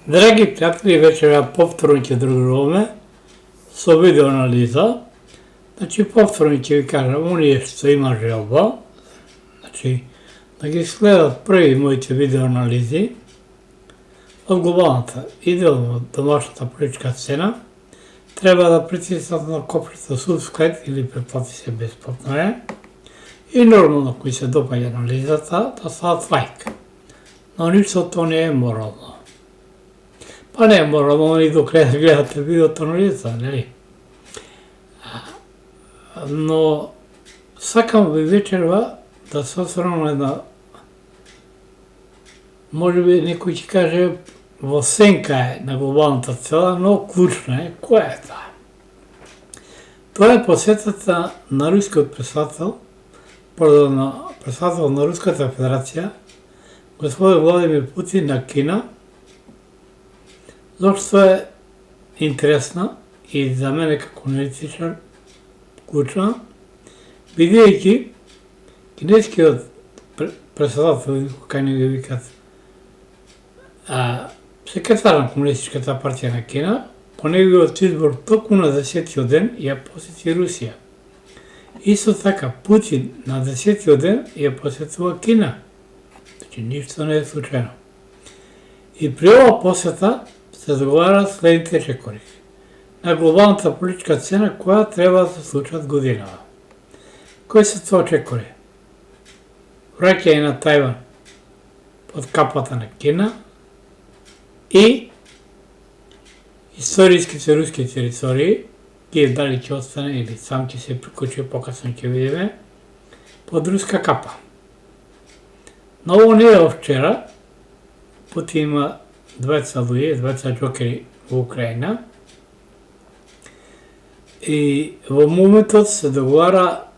Dragi prijatelji, večera повторно ќе дружуваме со видеоанализа. Значи, повторно ќе ви кажам, оние што има желба, значи, да ги следат први моите видеоанализи од глобалната, идеално домашната политичка сцена, треба да притиснат на копчето subscribe или претплати се бесплатно е. И нормално, кои се допаѓа анализата, да стават лайк. Но ништо тоа не е морално. Па не е морално и до крај да гледате видеото анализа, нели? Но сакам ви вечерва да се осврнам една, може би некој ќе каже во сенка е на глобалната цела, но клучна е. Која е таа? Тоа е посетата на рускиот председател, председател на Руската федерација, господин Владимир Путин на Кина, зашто е интересна и за мене како аналитичар клучна, бидејќи кинескиот председател, кај не ги викат, секретар на Комунистичката партија на Кина, по неговиот избор токму на 10-тиот ден ја посети Русија. Исто така, Путин на 10-тиот ден ја посетува Кина. Значи, ништо не е случајно. И при ова посета се договарат следните чекори на глобалната политичка сцена која треба да се случат годинава. Кои се тоа чекори? Враќање на Тајван под капата на Кина и историските руски територии, Киев дали ќе остане или сам ќе се прикочи, покасно ќе видиме, под руска капа. Но ово не е од вчера. Путин има двајца луѓе, двајца џокери во Украина. И во моментот се договара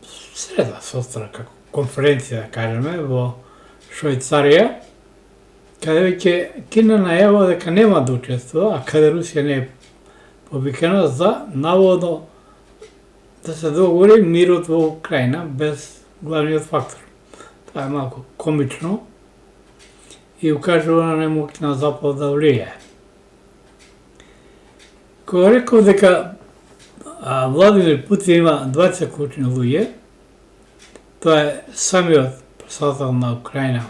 среда состра, како конференција, да кажеме, во Швајцарија, каде веќе Кина најавува дека нема да учествува, а каде Русија не е повикана за наводно да се договори мирот во Украина без главниот фактор. Тоа е малку комично и укажува на немоќ на Запад да влијае. Кога реков дека Владимир Путин има двајца клучни луѓе, тоа е самиот председател на Украина,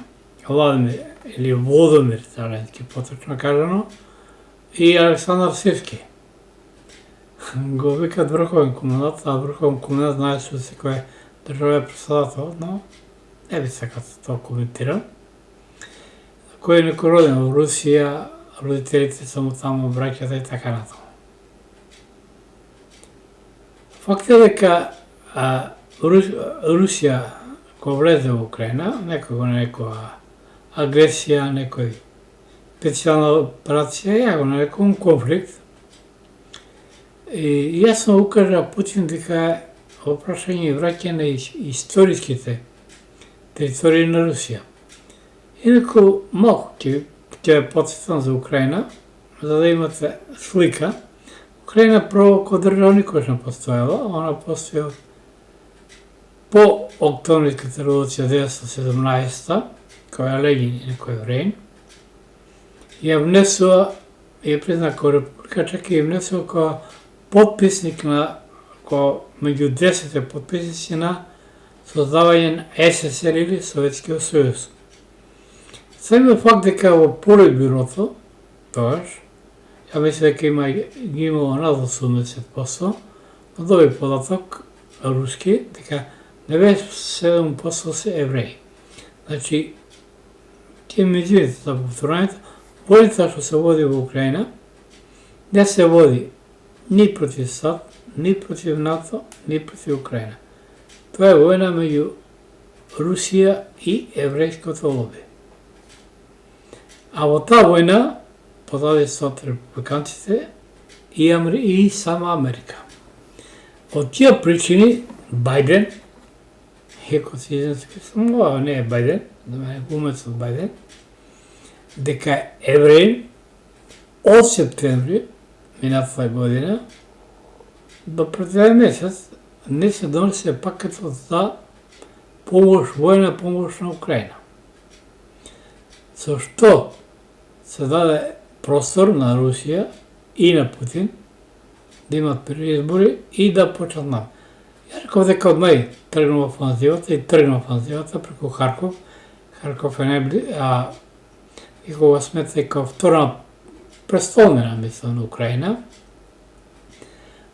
Владимир или Володомир Зеленски, поточно кажано, и Александар Сирски. Го викат врховен комендант, а врховен комендант знае што секој држава е председател, но не би сакал тоа коментирам. Кој е некој роден во Русија, родителите се му таму, браќата и така натаму. Факт е дека Русија кога влезе во Украина, некоја агресија, некој специјална операција, ја го нарекувам конфликт. И јасно укажа Путин дека во прашање и враќање на историските територии на Русија. Инаку малку ќе ве потсетам за Украина, за да имате слика. Украина прво како држава никош не постојала, она постоја по Октомвриската револуција 1917, која Ленин и некој време, ја внесува, ја призна како република, чак и ја внесува како подписник на, меѓу 10 подписници на создавање на СССР или Советскиот сојуз. Самиот факт дека во Политбюрото, тоаш, ја мислам дека ги имало над 80%, но доби податок руски, дека 97% се евреи. Значи, ќе ми извините за повторањето, војната што се води во Украина, не се води ни против САД, ни против НАТО, ни против Украина. Тоа е војна меѓу Русија и еврејското лоби. А во таа војна, подадество од републиканците и сама Америка. Од тие причини, Бајден, ова не е Бајден, да ме умец од Бајден, дека евреин од септември минатата година до пред еден месец не се донесе пакетот за помош, војна помош на Украина. Зашто се даде простор на Русија и на Путин да имат преизбори и да почнат нам. Ја реков дека од мај тргнува офанзивата и тргна офанзивата преку Харков. Харков е најближи, и кога смета и као втора престолнина, мислам, на Украина,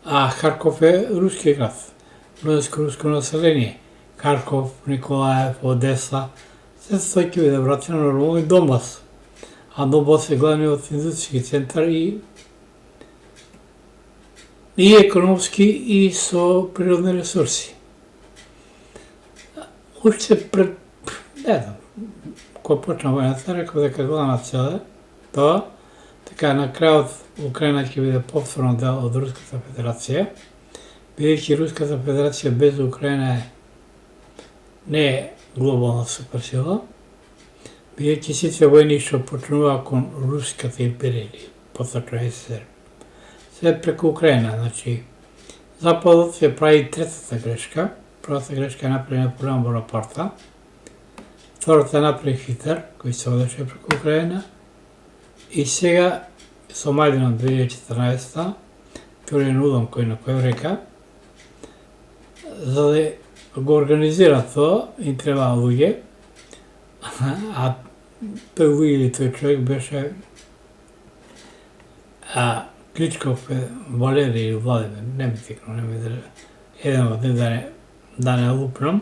а Харков е руски град, множеско руско население. Харков, Николаев, Одеса, се тој ќе биде вратено нормално и Донбас. А Донбас е главниот индустријски центар и економски и со природни ресурси. Уште пред, не знам, кога почна војната, реков дека главна цел е тоа, така на крајот Украина ќе биде повторно дел од Руската федерација, бидејќи Руската федерација без Украина не е глобална суперсила, бидејќи сите војни што почнува кон Руската империја или поточно СССР, се преку Украина, значи Западот ја прави третата грешка. Првата грешка е направи Наполеон Бонапарта, втората е направи Хитлер, кој се одеше преку Украина, и сега со Мајдинот 2014, вториот удом кој на кој река, за да го организира тоа, им треба луѓе, а тој луѓе или тој човек беше Кличков е Валери или Владимир, не ми тикно, не ми еден од нив да не лупнам.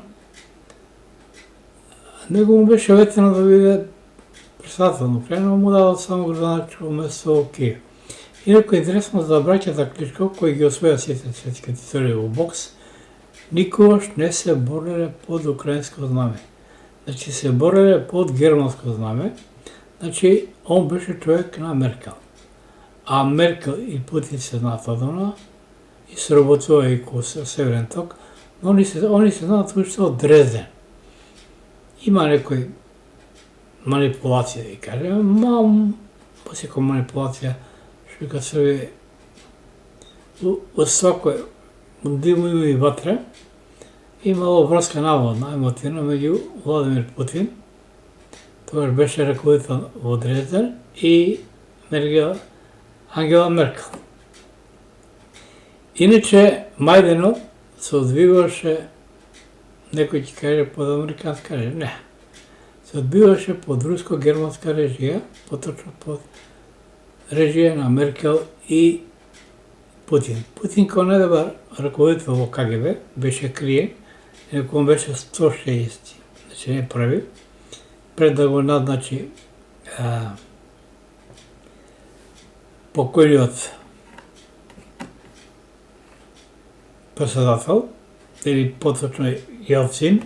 Него му беше ветено да биде председател на Украина, му дадал само градоначалник уместо Киев. Инаку е интересно за браќата Кличков, кои ги освоја сите светски титули во бокс, никогаш не се бореле под украинско знаме. Значи се бореле под германско знаме, значи он беше човек на Меркел. А Меркел и Путин се знаат одамна и сработува и ко Северен ток, но они се знаат уште од Дрезден. Има некој манипулација, да кажем, посекоја манипулација, што вика Срби, од свакој диму има и ватре, имало врска наводна, емотивна, меѓу Владимир Путин, тогаш беше раководител во Дрезден, и Ангела Меркел. Иначе, Мајдинот се одвиваше, некој ќе каже под американска режија, не. Се одбиваше под руско-германска режија, поточно под режија на Меркел и Путин. Путин као најдобар раководител во КГБ беше криен, инаку он беше 160, значи не први, пред да го назначи покојниот председател, или поточно Јелцин,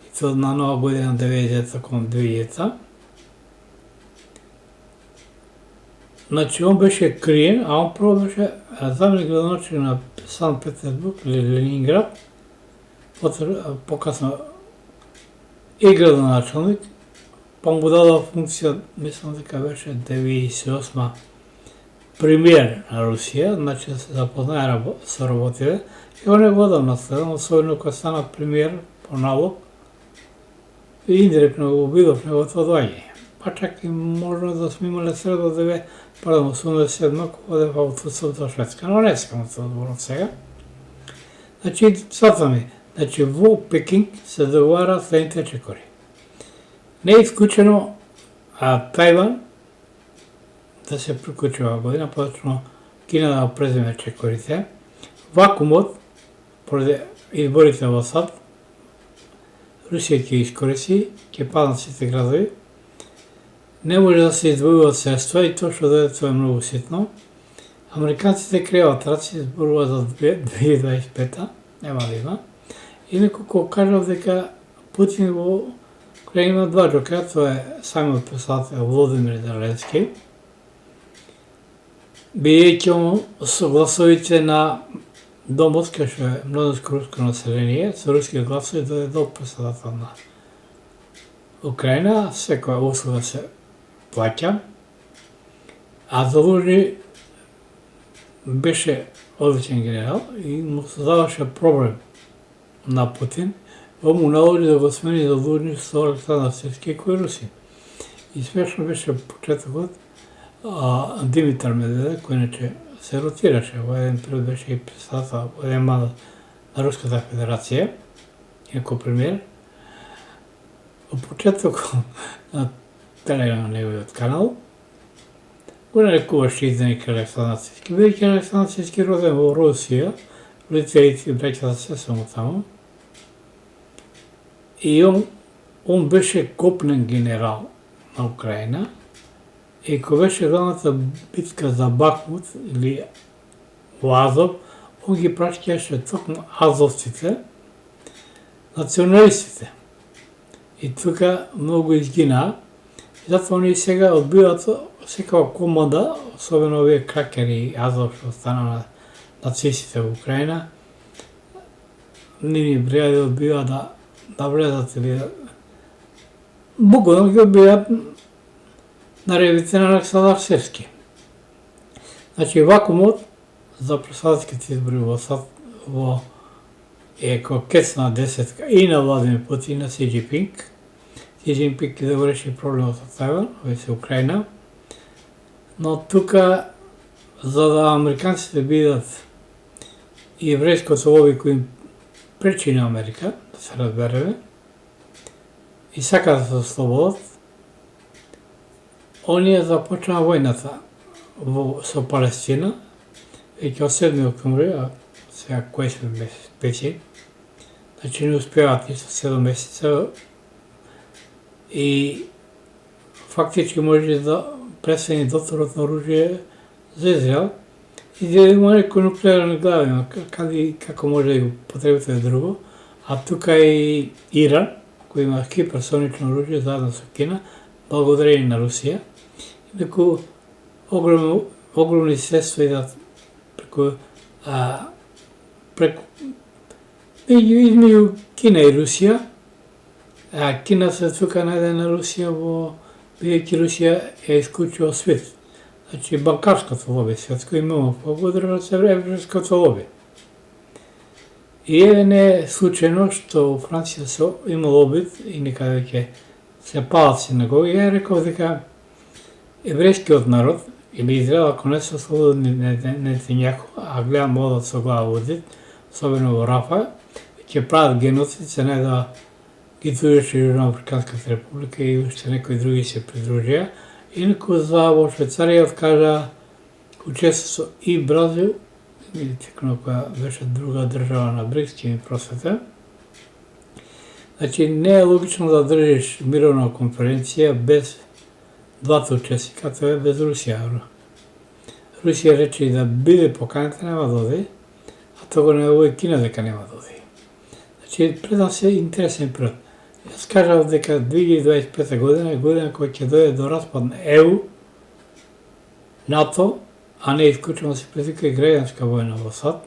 и тоа на нова година 90-та кон 2000-та. Значи, он беше криен, а он прво беше заменик градоначалник на Санкт Петербург или Ленинград, покасно и градоначалник, па му дадал функција, мислам дека беше 98-ма премиер на Русија, значи да се запознае со работите, и он е го одамна следен, особено кога стана премиер по налог, и индиректно го видов неговото одваѓање. Па чак и можно да сме имале среда 87-ма, кога оде во отсутството Шведска, но не сакам да се одговорам сега. Значи, сватаме, значи во Пекинг се договара следните чекори. Не е исклучено Тајван да се приклучува година, поточно Кина да преземе чекорите. Вакуумот, поради изборите во САД, Русија ќе искористи, ќе паднат сите градови. Не може да се издвојуваат средства и тоа што дојде тоа е многу ситно. Американците крејават раци, изборуваат за 2025-та, нема да има. Инаку кога кажав дека Путин во Украина има два джокера, тоа е самиот председател Володимир Зеленски, бидејќи со гласовите на Донбас, кај што е множеско руско население, со руски гласови дојде до председател на Украина, секоја услуга се плаќа, а Залужни беше одличен генерал и му создаваше проблем на Путин, му наложи да го смени Залужни со Александар Сирски кој Руси. И смешно беше почетокот, Димитар Медведев, кој иначе се ротираше, во еден период беше и председател, во еден мандат на Руската федерација, како премиер. Во почетокот на Телеграм, неговиот канал, го нарекуваше изданик Александрски. Бидејќи Александрски роден во Русија, родителите и браќата се само таму, и он беше копнен генерал на Украина, и кога беше главната битка за Бахмут или во Азов, он ги прашќаше токму азовците, националистите. И тука многу изгинаа, и затоа они сега одбиваат секава команда, особено овие кракери Азов што стана на нацистите во Украина, ними бреа да одбиваат да влезат или буквално ги одбиваат на ревите на Александар Серски. Значи, вакуумот за председателските избори во како кецна десетка и на Владимир Путин и на Си Џинпинг. Си Џинпинг да го реши проблемот со Тајван, со Украина. Но тука, за да американците бидат и еврејското лоби кој им пречи на Америка, да се разбереме, и сака да се ослободат, оние започнаа војната со Палестина, веќе од 7 октомври, а сега кој сме месец, пети, значи не успеваат ни со 7 месеца и фактички може да пресени доторот на оружје за Израел и да има некој нуклеарни глави, каде и како може да го потребите друго, а тука и Иран, кој има хиперсонично оружје заедно со Кина, благодарение на Русија, неку огромни средства идат преку измеѓу Кина и Русија, а Кина се тука најде на Русија бидејќи Русија е исклучила свет. Значи банкарското лоби светско имamo благодарно се еврејското лоби. И еве не е случајно што Франција се има обид и некаде веќе се палат синагоги. Ја реков дека еврејскиот народ или Израел, ако не се ослободи Нетањаху, а гледам одат со глава водит, особено во Рафа, ќе прават геноцид, се не да ги тужеше Јужноафриканската република и уште некои други се придружија. Инаку за во Швајцарија откажа учеството и Бразил, или текно која беше друга држава на БРИКС, ќе ми просвета. Значи не е логично да држиш мировна конференција без двата учесника, тоа е без Русија. Русија рече да биде поканата, нема да оди, а тоа не е Кина дека нема да оди. Значи пред нас е интересен период. Јас кажав дека 2025 година е година која ќе дојде до распад на ЕУ, НАТО, а не исклучено се предвика и граѓанска војна во САД,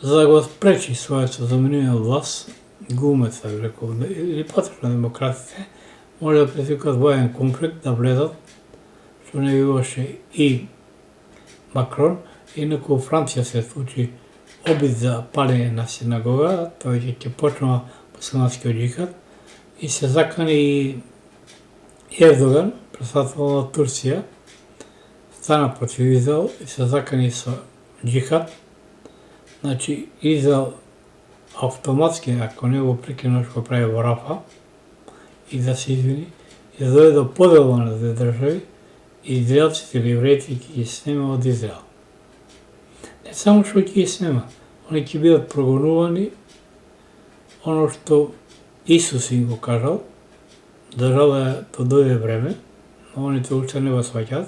за да го спречи своето заминување од власт, гумеца, рекол, или потрешно демократите, може да предвикат воен конфликт, да влезат, што не биваше и Макрон, инаку Франција се случи обид за палење на синагога, тој ќе почнува муслиманскиот џихад и се закани и Ердоган, председател на Турција, стана против Израел и се закани со џихад. Значи Израел автоматски, ако не го прекине што прави во Рафа, и да се извини, и да дојде до подела на две држави, и израелците или евреите ќе ги снема од Израел. Не само што ќе ги снема, они ќе бидат прогонувани, оно што Исус им го кажал, држава да дојде време, но они тоа уште не го сваќаат.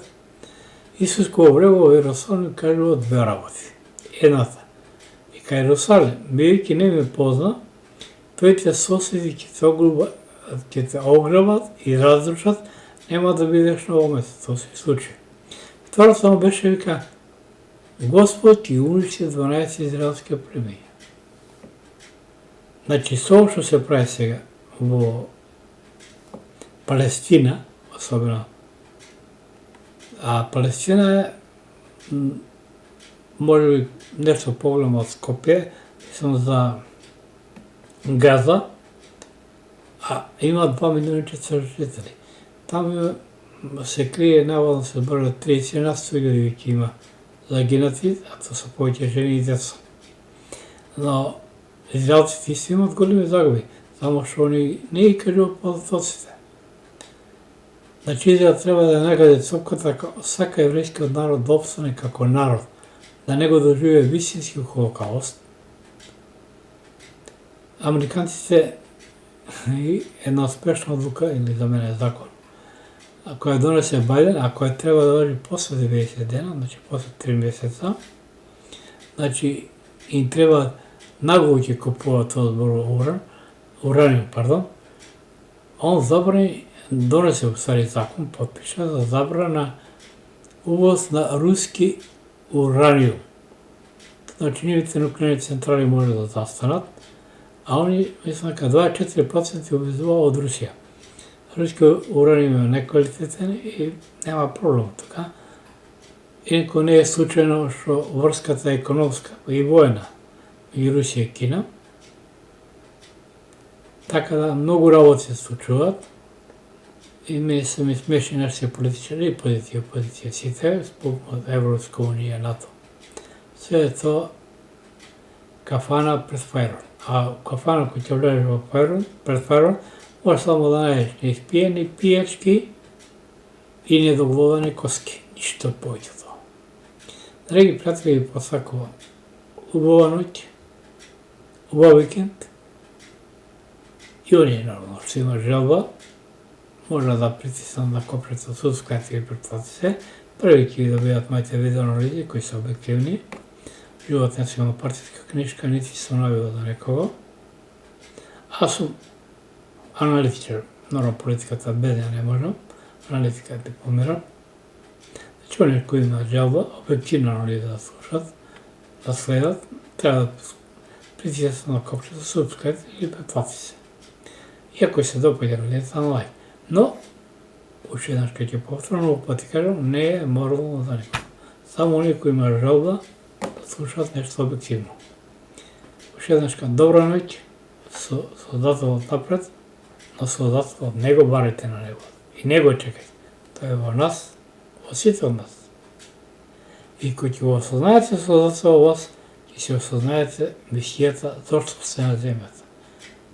Исус кога влегува во Иерусалим кажува две работи. Едната, и кај Иерусалим, бидејќи не ме позна, твоите соседи ќе те ограбат и разрушат, нема да бидеш на ово место, тоа се случи. Второто му беше, вика, Господ ќе уништи 12 израелски племења. Значи, со што се прави сега во Палестина, особено, а Палестина е, може би, нешто поголемо од Скопје, мислам за Газа, А има 2 милиона 400 жители. Там се крие наводно се броят 31,000 веки има загинати, а то са повече жени и деца. Но израелците си имат големи загуби, само што они не ги кажуваат податоците. Значи Израел треба да нагаде цопката сака еврејскиот народ да опстане како народ, да не го доживее вистински холокауст. Американците една успешна одлука, или за мене закон, ако ја донесе Бајден, ако ја треба да важи после 90 дена, значи после 3 месеца, значи им треба наголо ќе купуваат тоа збор ураниум, он забрани, донесе у стари закон, подпиша за забрана увоз на руски ураниум. Значи нивите нуклеарни централи може да застанат, а они, мислам, 24% увезува од Русија. Руски ураниум е неквалитетен и нема проблем така. Инако не е случајно што врската економска и војна и Русија и Кина. Така да многу работи се случуваат и ми се ми смешни нашите политичари и позиција сите, спомнат Европска унија, НАТО. Се е тоа кафана пред фајрон. А кафана кој ќе влезеш во фајрон, пред фајрон, може само да најдеш неиспиени пијачки и недоглодани коски. Ништо повеќе тоа. Драги пријатели, ви посакувам убава ноќ, убав викенд и оние нормално што има желба, може да притиснат на копчето subscribe и претплати се. Први ќе ви да бидат моите видеоанализи кои се објективни. Живот не сум партиска книжка, нити сум навио за некого. Аз сум аналитичар, нормално политиката без ја не можам, аналитика е дипломиран. Значи, оние кои имаат желба, објективна анализа да слушат, да следат, треба да притиснат на копчето subscribe или претплати се. И ако се допаѓа, бидете на лайк. Но, уште еднаш ќе ќе повторам, многу пати кажам, не е морално за никого. Само оние кои имаат желба да слушаат нешто објективно. Уште еднаш добра ноќ, со датот напред, но со датот не го барите на него. И не го чекајте. Тоа е во нас, во сите од нас. И кој ќе го осознаете со датот во вас, ќе се осознаете мисијата зашто сте на земјата.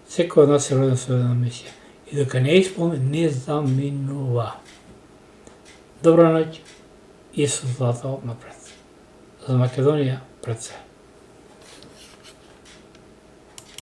Секој од нас е роден со една мисија. И дока не исполни, не заминува. Добра ноќ и со злата напред. За Македонија пред се.